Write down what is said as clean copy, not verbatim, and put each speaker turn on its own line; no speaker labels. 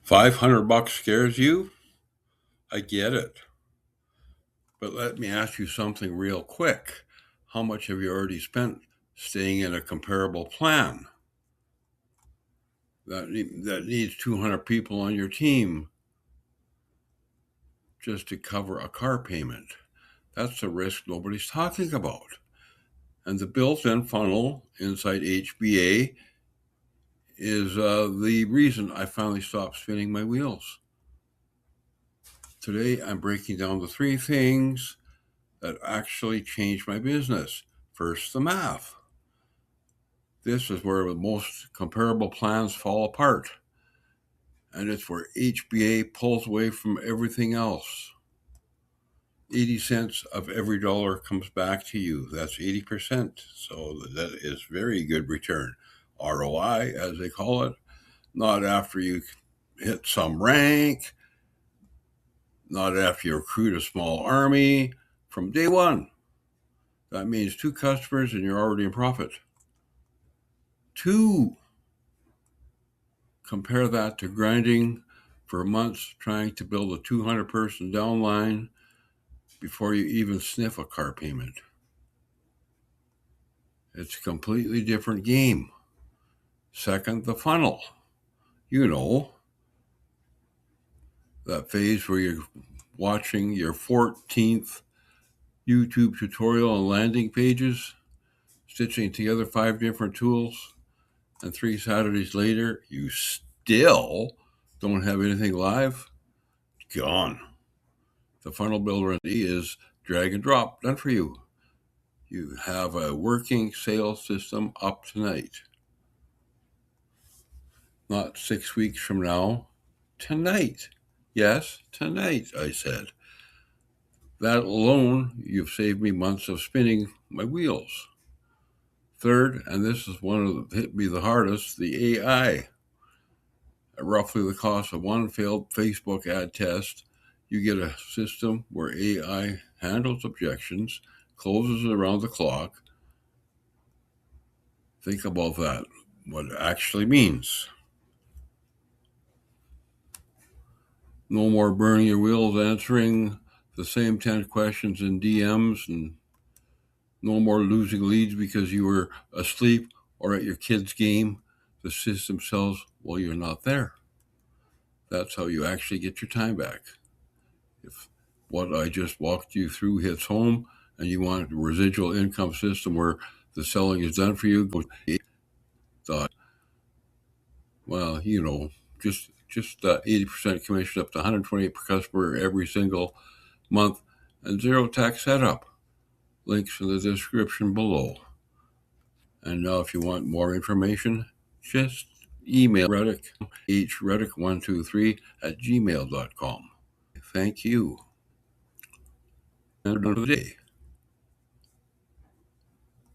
$500 scares you? I get it. But let me ask you something real quick. How much have you already spent staying in a comparable plan that needs 200 people on your team just to cover a car payment? That's a risk nobody's talking about. And the built-in funnel inside HBA is the reason I finally stopped spinning my wheels. Today, I'm breaking down the 3 things that actually changed my business. First, the math. This is where most comparable plans fall apart. And it's where HBA pulls away from everything else. 80 cents of every dollar comes back to you. That's 80%. So that is very good return. ROI, as they call it. Not after you hit some rank, not after you recruit a small army. From day one. That means 2 customers and you're already in profit. 2. Compare that to grinding for months trying to build a 200-person downline before you even sniff a car payment. It's a completely different game. Second, the funnel. You know, that phase where you're watching your 14th YouTube tutorial on landing pages, stitching together 5 different tools, and 3 Saturdays later, you still don't have anything live. Gone. The funnel builder is drag and drop, done for you. You have a working sales system up tonight. Not 6 weeks from now, tonight. Yes, tonight, I said. That alone, you've saved me months of spinning my wheels. Third, and this is one of the hit me the hardest, the AI. At roughly the cost of one failed Facebook ad test, you get a system where AI handles objections, closes around the clock. Think about that, what it actually means. No more burning your wheels answering the same 10 questions in DMs, and no more losing leads because you were asleep or at your kid's game. The system sells while you're not there. That's how you actually get your time back. If what I just walked you through hits home and you want a residual income system where the selling is done for you, go thought, well, you know, just 80% commission up to $128 per customer every single month and 0 tax setup. Links in the description below. And now if you want more information, just email Reddick, hreddick123@gmail.com. Thank you. And another day.